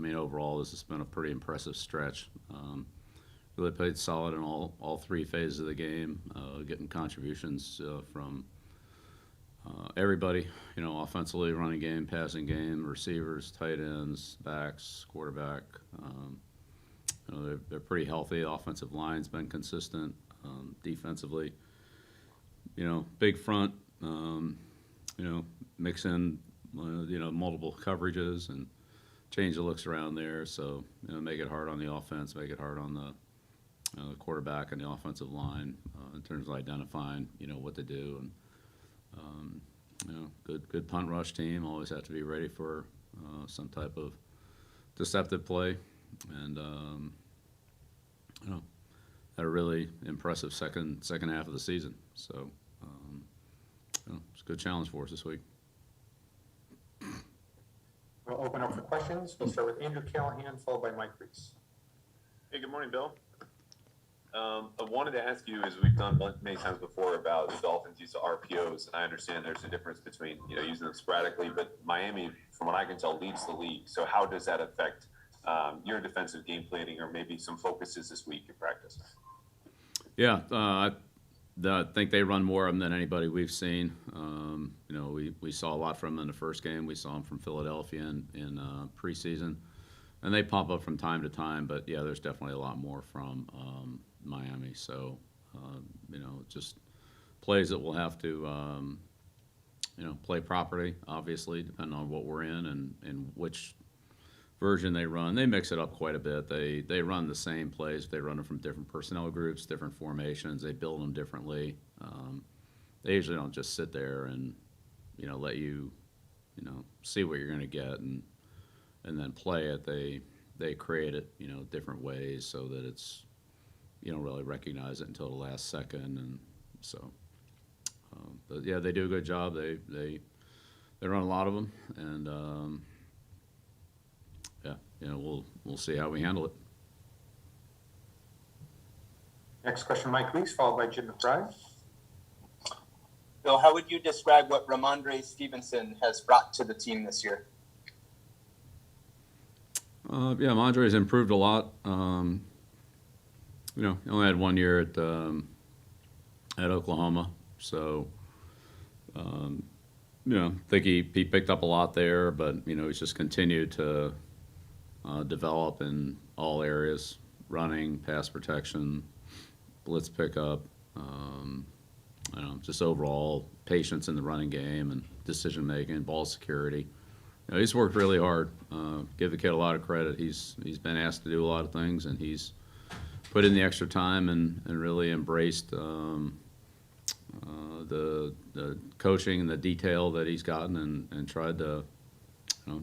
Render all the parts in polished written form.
mean, overall, this has been a pretty impressive stretch. Really played solid in all three phases of the game, getting contributions from everybody, offensively, running game, passing game, receivers, tight ends, backs, quarterback. They're pretty healthy. The offensive line's been consistent. Defensively, big front, mix in, multiple coverages and change the looks around there. So, make it hard on the offense, make it hard on the quarterback and the offensive line in terms of identifying, what to do. And, good punt rush team. Always have to be ready for some type of deceptive play. And, had a really impressive second half of the season. So, it's a good challenge for us this week. We'll open up for questions. We'll start with Andrew Callahan, followed by Mike Reese. Hey, good morning, Bill. I wanted to ask you, as we've done many times before, about the Dolphins' use of RPOs, and I understand there's a difference between using them sporadically, but Miami, from what I can tell, leads the league. So how does that affect your defensive game planning, or maybe some focuses this week in practice? Yeah, I think they run more of them than anybody we've seen. We saw a lot from them in the first game. We saw them from Philadelphia in preseason, and they pump up from time to time. But yeah, there's definitely a lot more from Miami. So just plays that we'll have to play properly. Obviously, depending on what we're in and which version they run. They mix it up quite a bit. They run the same plays. They run them from different personnel groups, different formations. They build them differently. They usually don't just sit there and let you see what you're going to get and then play it. They create it different ways so that it's you don't really recognize it until the last second. And so but yeah, they do a good job. They run a lot of them, and we'll see how we handle it. Next question, Mike Reese, followed by Jim McBride. Bill, how would you describe what Rhamondre Stevenson has brought to the team this year? Rhamondre's improved a lot. He only had 1 year at Oklahoma, so I think he picked up a lot there, but he's just continued to develop in all areas: running, pass protection, blitz pickup, just overall patience in the running game and decision making, ball security. He's worked really hard. Give the kid a lot of credit. He's been asked to do a lot of things, and he's put in the extra time and really embraced the coaching and the detail that he's gotten and tried to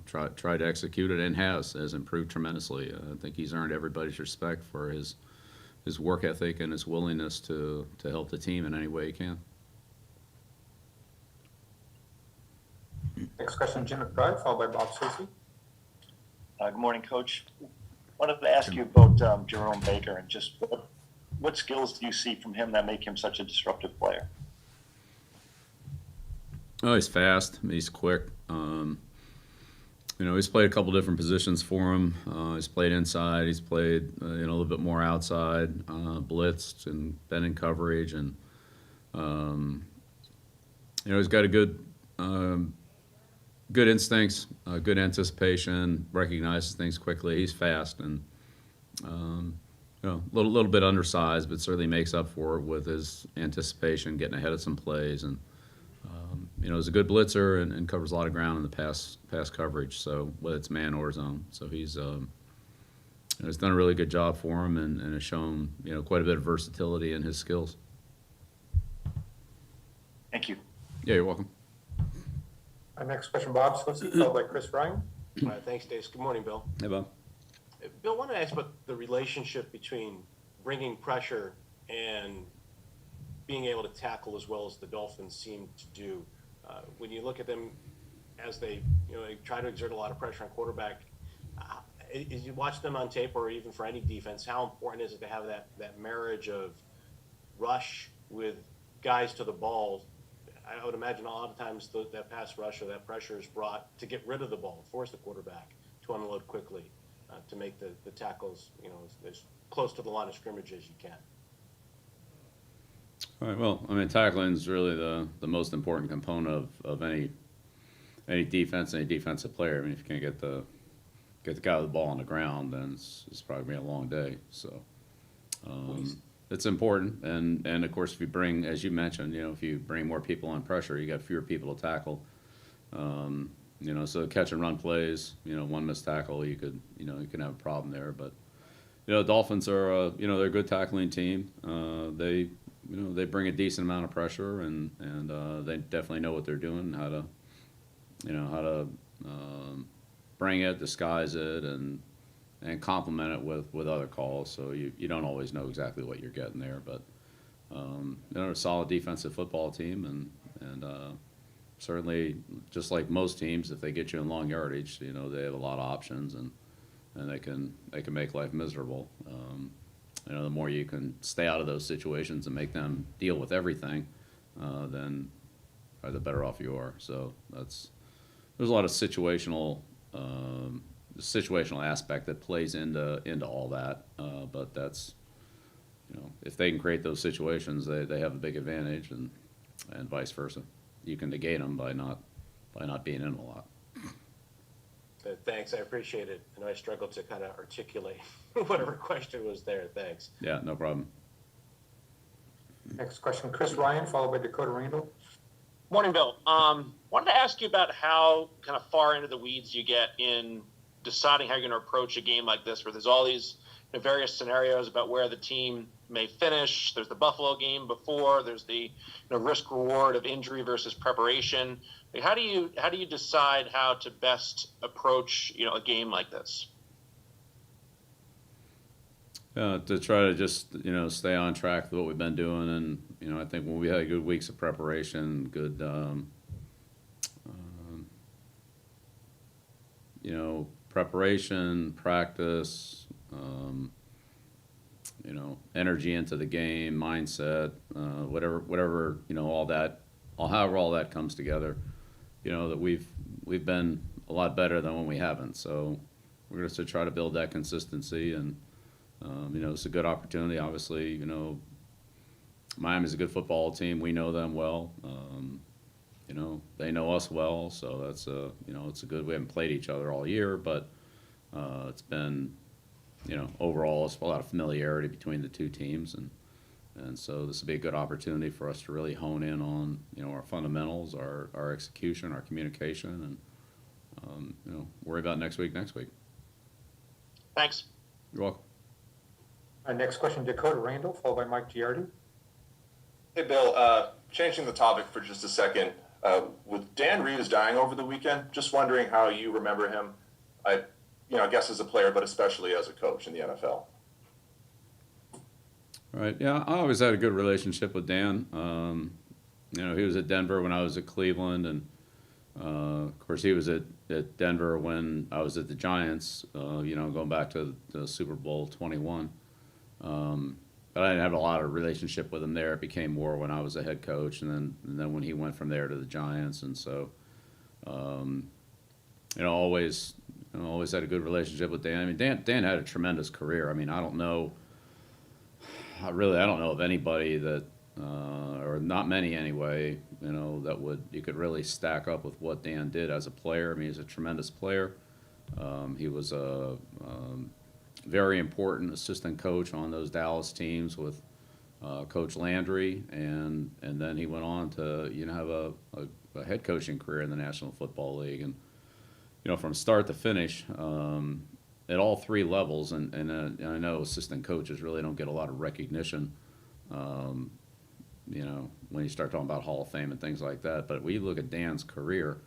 try to execute it, and has improved tremendously. I think he's earned everybody's respect for his work ethic and his willingness to help the team in any way he can. Next question, Jim McBride, followed by Bob Stacey. Good morning, Coach. Wanted to ask you about Jerome Baker and just what skills do you see from him that make him such a disruptive player? Oh, he's fast. He's quick. He's played a couple different positions for him. He's played inside. He's played a little bit more outside, blitzed and been in coverage, and he's got a good instincts, good anticipation, recognizes things quickly. He's fast and little bit undersized, but certainly makes up for it with his anticipation, getting ahead of some plays, and he's a good blitzer and covers a lot of ground in the pass coverage. So whether it's man or zone, so he's he's done a really good job for him and has shown quite a bit of versatility in his skills. Thank you. Yeah, you're welcome. Our next question, Bob Stacey, followed by Chris Ryan. Thanks, Dave. Good morning, Bill. Hey, Bob. Bill, I want to ask about the relationship between bringing pressure and being able to tackle as well as the Dolphins seem to do. When you look at them as they try to exert a lot of pressure on quarterback, as you watch them on tape or even for any defense, how important is it to have that marriage of rush with guys to the ball? I would imagine a lot of times that pass rush or that pressure is brought to get rid of the ball, force the quarterback to unload quickly. to make the tackles, as close to the line of scrimmage as you can. All right. Well, I mean, tackling is really the most important component of any defense, any defensive player. I mean, if you can't get the guy with the ball on the ground, then it's probably gonna be a long day. So it's important, and of course, if you bring, as you mentioned, if you bring more people on pressure, you got fewer people to tackle. So catch and run plays, one missed tackle, you can have a problem there. But Dolphins are they're a good tackling team. They bring a decent amount of pressure, and they definitely know what they're doing, how to bring it, disguise it, and complement it with other calls. So you don't always know exactly what you're getting there, but they're a solid defensive football team, and certainly, just like most teams, if they get you in long yardage, they have a lot of options, and they can make life miserable. The more you can stay out of those situations and make them deal with everything, then the better off you are. So there's a lot of situational aspect that plays into all that. But that's if they can create those situations, they have a big advantage, and vice versa. You can negate them by not being in a lot. Thanks, I appreciate it. I know I struggled to kind of articulate whatever question was there. Thanks. Yeah, no problem. Next question, Chris Ryan, followed by Dakota Randall. Morning, Bill. Wanted to ask you about how kind of far into the weeds you get in deciding how you're going to approach a game like this, where there's all these various scenarios about where the team may finish. There's the Buffalo game before. There's the risk reward of injury versus preparation. How do you decide how to best approach a game like this? To try to just stay on track with what we've been doing, and I think when we had good weeks of preparation, good preparation, practice, energy into the game, mindset, whatever however all that comes together, that we've been a lot better than when we haven't. So we're going to try to build that consistency, and it's a good opportunity. Obviously, Miami's a good football team. We know them well. They know us well. So that's it's a good. We haven't played each other all year, but it's been, overall, it's a lot of familiarity between the two teams, and so this will be a good opportunity for us to really hone in on our fundamentals, our execution, our communication, and worry about next week. Thanks. You're welcome. Next question, Dakota Randall, followed by Mike Giardi. Hey, Bill, changing the topic for just a second. With Dan Reeves dying over the weekend, just wondering how you remember him. I guess as a player, but especially as a coach in the NFL. Right. Yeah, I always had a good relationship with Dan. He was at Denver when I was at Cleveland, and of course he was at Denver when I was at the Giants. Going back to the Super Bowl 21. But I didn't have a lot of relationship with him there. It became more when I was a head coach, and then when he went from there to the Giants, and so always had a good relationship with Dan. I mean, Dan had a tremendous career. I mean, I don't know of anybody that, or not many anyway, that you could really stack up with what Dan did as a player. I mean, he's a tremendous player. He was a very important assistant coach on those Dallas teams with Coach Landry, and then he went on to have a head coaching career in the National Football League, and from start to finish at all three levels, and I know assistant coaches really don't get a lot of recognition, when you start talking about Hall of Fame and things like that. But when you look at Dan's career,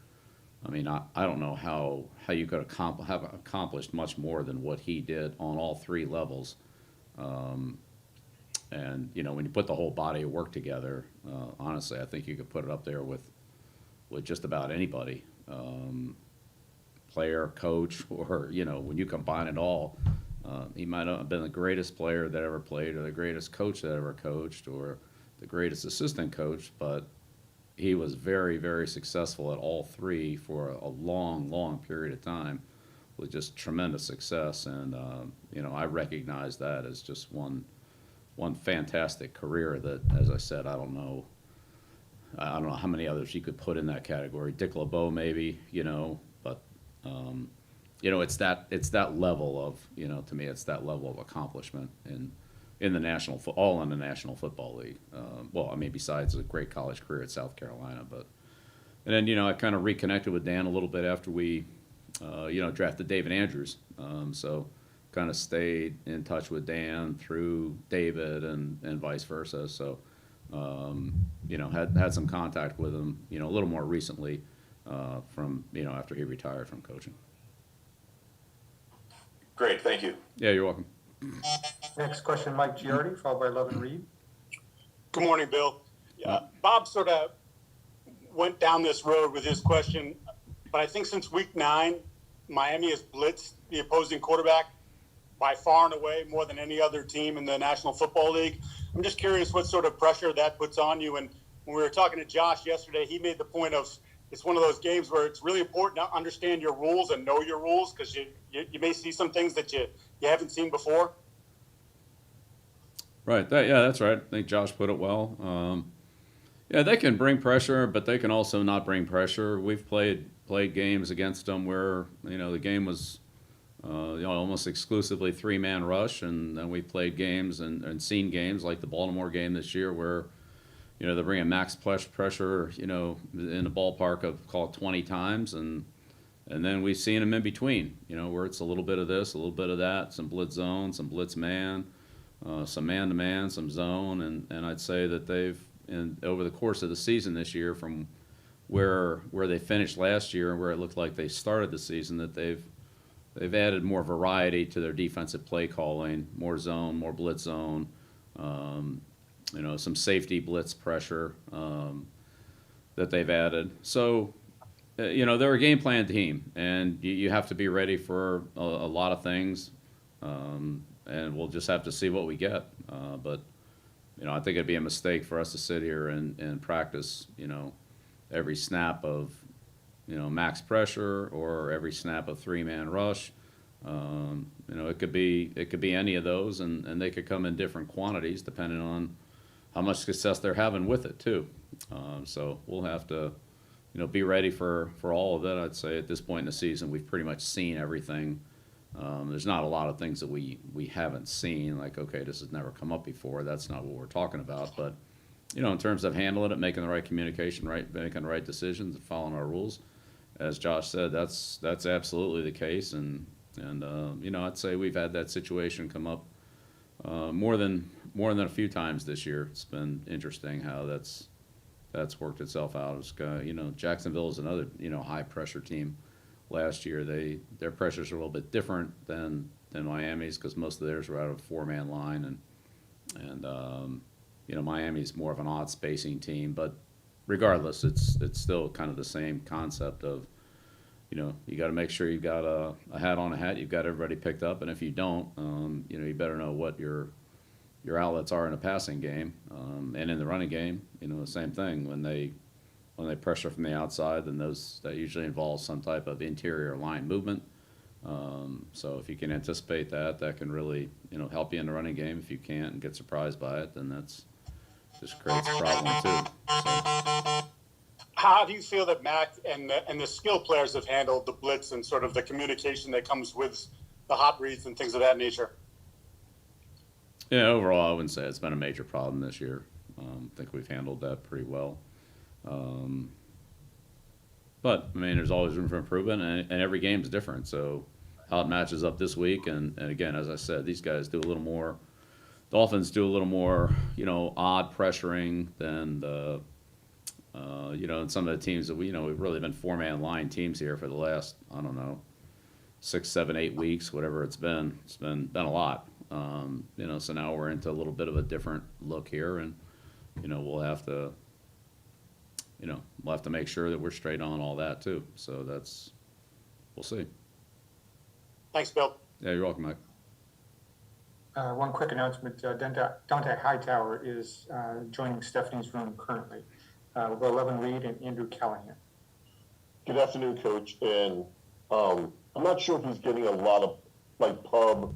I mean, I don't know how you could have accomplished much more than what he did on all three levels. And when you put the whole body of work together, honestly, I think you could put it up there with just about anybody, player, coach, or when you combine it all, he might have been the greatest player that ever played, or the greatest coach that ever coached, or the greatest assistant coach, but he was very, very successful at all three for a long, long period of time, with just tremendous success. And, I recognize that as just one fantastic career that, as I said, I don't know how many others you could put in that category. Dick LeBeau maybe, but it's that level of, to me, it's that level of accomplishment in the National Football League. Besides a great college career at South Carolina, and then I kind of reconnected with Dan a little bit after we, drafted David Andrews. So kind of stayed in touch with Dan through David and vice versa. So, had some contact with him, a little more recently, from, after he retired from coaching. Great, thank you. Yeah, you're welcome. Next question, Mike Giardi, followed by Levin Reed. Good morning, Bill. Bob sort of went down this road with his question, but I think since week 9, Miami has blitzed the opposing quarterback by far and away more than any other team in the National Football League. I'm just curious what sort of pressure that puts on you. And when we were talking to Josh yesterday, he made the point of it's one of those games where it's really important to understand your rules and know your rules, because you may see some things that you haven't seen before. Right. That's right. I think Josh put it well. They can bring pressure, but they can also not bring pressure. We've played games against them where the game was almost exclusively 3-man rush, and then we played games and seen games like the Baltimore game this year where they're bringing max pressure in the ballpark of, call it, 20 times, and then we've seen them in between, where it's a little bit of this, a little bit of that, some blitz zone, some blitz man, some man-to-man, some zone, and I'd say that they've, over the course of the season this year, from where they finished last year and where it looked like they started the season, that they've added more variety to their defensive play calling, more zone, more blitz zone, some safety blitz pressure that they've added. So, they're a game plan team, and you have to be ready for a lot of things, and we'll just have to see what we get. But I think it'd be a mistake for us to sit here and practice, every snap of, max pressure or every snap of 3-man rush. It could be any of those, and they could come in different quantities depending on how much success they're having with it too. So we'll have to, be ready for all of it. I'd say at this point in the season, we've pretty much seen everything. There's not a lot of things that we haven't seen, like, okay, this has never come up before. That's not what we're talking about. But, in terms of handling it, making the right communication, making the right decisions, and following our rules, as Josh said, that's absolutely the case. And I'd say we've had that situation come up more than a few times this year. It's been interesting how that's worked itself out. It's, Jacksonville is another, high pressure team. Last year, their pressures are a little bit different than Miami's, because most of theirs were out of a 4-man line, and Miami's more of an odd spacing team. But regardless, it's still kind of the same concept of, you got to make sure you've got a hat on a hat, you've got everybody picked up, and if you don't, you better know what your outlets are in the passing game, and in the running game, the same thing. When they pressure from the outside, then that usually involves some type of interior line movement. So if you can anticipate that can really, help you in the running game. If you can't and get surprised by it, then that's just creates a problem too. So. How do you feel that Mac and the skill players have handled the blitz and sort of the communication that comes with the hot reads and things of that nature? Yeah, overall, I wouldn't say it's been a major problem this year. I think we've handled that pretty well. But there's always room for improvement, and every game is different. So how it matches up this week, and again, as I said, these guys do a little more. Dolphins do a little more, odd pressuring than the, and some of the teams that we've really been 4-man line teams here for the last, 6, 7, 8 weeks, whatever it's been. It's been a lot. So now we're into a little bit of a different look here, and we'll have to make sure that we're straight on all that too. So we'll see. Thanks, Bill. Yeah, you're welcome, Mike. One quick announcement, Dante Hightower is joining Stephanie's room currently. We'll go Levin Reed and Andrew Callahan. Good afternoon, Coach. And I'm not sure if he's getting a lot of like pub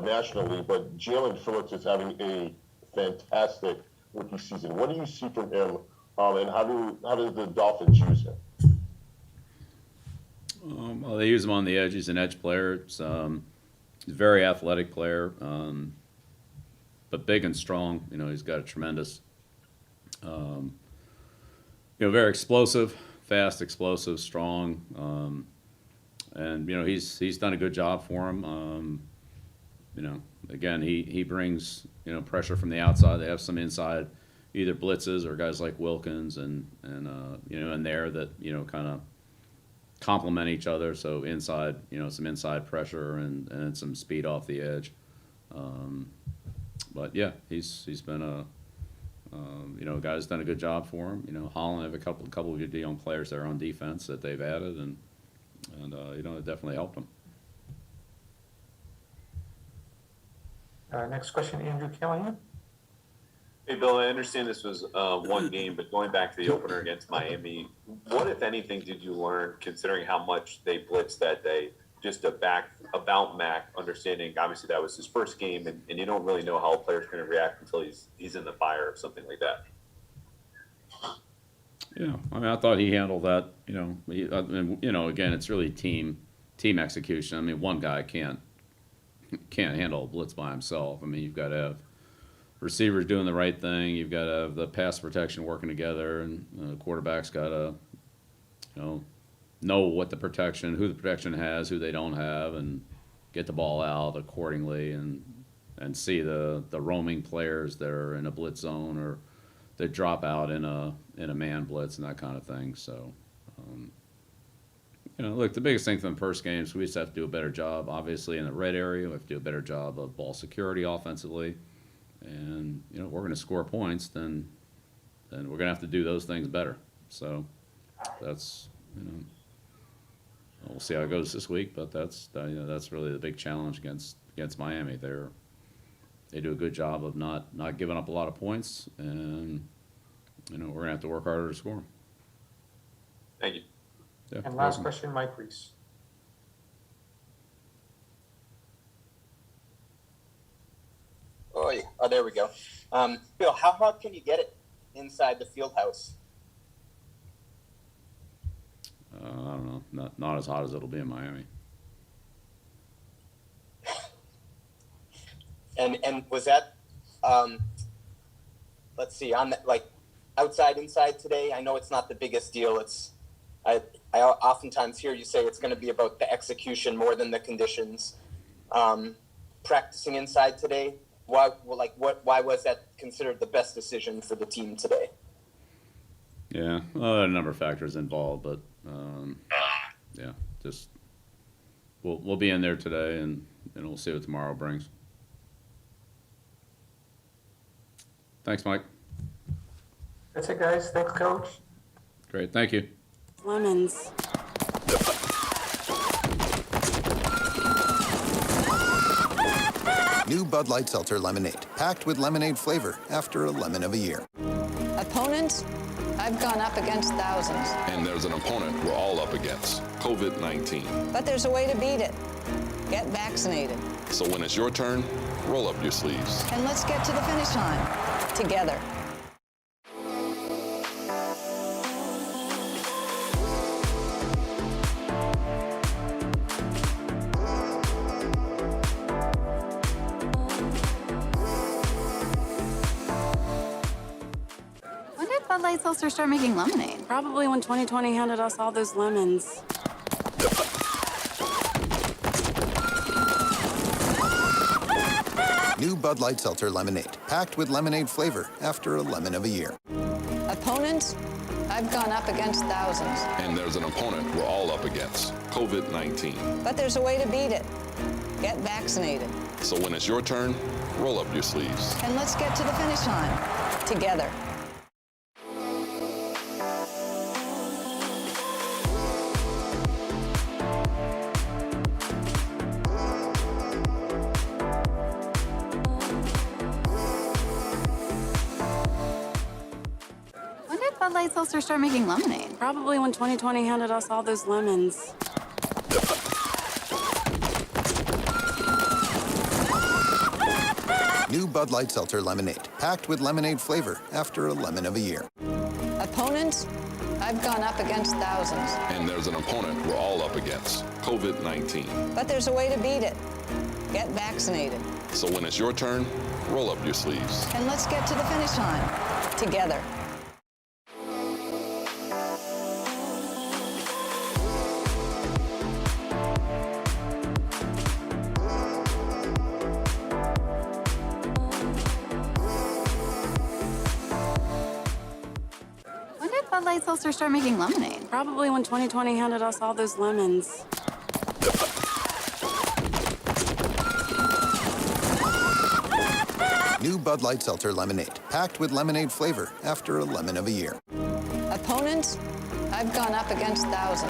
nationally, but Jaelan Phillips is having a fantastic rookie season. What do you see from him, and how do the Dolphins use him? Well, they use him on the edge. He's an edge player. He's a very athletic player, but big and strong. You know, he's got a tremendous, very explosive, fast, explosive, strong, and he's done a good job for him. Again, he brings pressure from the outside. They have some inside, either blitzes or guys like Wilkins and in there that kind of complement each other. So inside, some inside pressure and some speed off the edge. But yeah, he's been a guy's done a good job for him. Holland have a couple of good young players there on defense that they've added, and it definitely helped them. Next question, Andrew Callahan. Hey, Bill, I understand this was one game, but going back to the opener against Miami, what, if anything, did you learn, considering how much they blitzed that day, just about Mac, understanding obviously that was his first game, and you don't really know how a player's going to react until he's in the fire or something like that? Yeah, I mean, I thought he handled that. Again, it's really team execution. I mean, one guy can't handle a blitz by himself. I mean, you've got to have receivers doing the right thing. You've got to have the pass protection working together, and the quarterback's got to, know what who the protection has, who they don't have, and get the ball out accordingly, and see the roaming players that are in a blitz zone or that drop out in a man blitz and that kind of thing. So, look, the biggest thing from the first game is we just have to do a better job. Obviously, in the red area, we have to do a better job of ball security offensively. And, we're going to score points, then we're going to have to do those things better. So that's, we'll see how it goes this week, but that's really the big challenge against Miami. They do a good job of not giving up a lot of points, and, we're going to have to work harder to score them. Thank you. Yeah, And last question, Mike Reese. Oh, there we go. Bill, how hard can you get it inside the field house? I don't know. Not as hot as it'll be in Miami. And was that, let's see, on that, like outside, inside today? I know it's not the biggest deal. I oftentimes hear you say it's going to be about the execution more than the conditions. Practicing inside today, why was that considered the best decision for the team today? Yeah, well, a number of factors involved, but yeah, just we'll be in there today, and we'll see what tomorrow brings. Thanks, Mike. That's it, guys. Thanks, Coach. Great, thank you. Lemons. New Bud Light Seltzer Lemonade, packed with lemonade flavor after a lemon of a year. Opponents? I've gone up against thousands. And there's an opponent we're all up against, COVID-19. But there's a way to beat it. Get vaccinated. So when it's your turn, roll up your sleeves. And let's get to the finish line together. When did Bud Light Seltzer start making lemonade? Probably when 2020 handed us all those lemons. New Bud Light Seltzer Lemonade, packed with lemonade flavor after a lemon of a year. Opponents? I've gone up against thousands. And there's an opponent we're all up against, COVID-19. But there's a way to beat it. Get vaccinated. So when it's your turn, roll up your sleeves. And let's get to the finish line together. When did Bud Light Seltzer start making lemonade? Probably when 2020 handed us all those lemons. New Bud Light Seltzer Lemonade, packed with lemonade flavor after a lemon of a year. Opponents? I've gone up against thousands. And there's an opponent we're all up against, COVID-19. But there's a way to beat it. Get vaccinated. So when it's your turn, roll up your sleeves. And let's get to the finish line together. When did Bud Light Seltzer start making lemonade? Probably when 2020 handed us all those lemons. New Bud Light Seltzer Lemonade, packed with lemonade flavor after a lemon of a year. Opponents? I've gone up against thousands.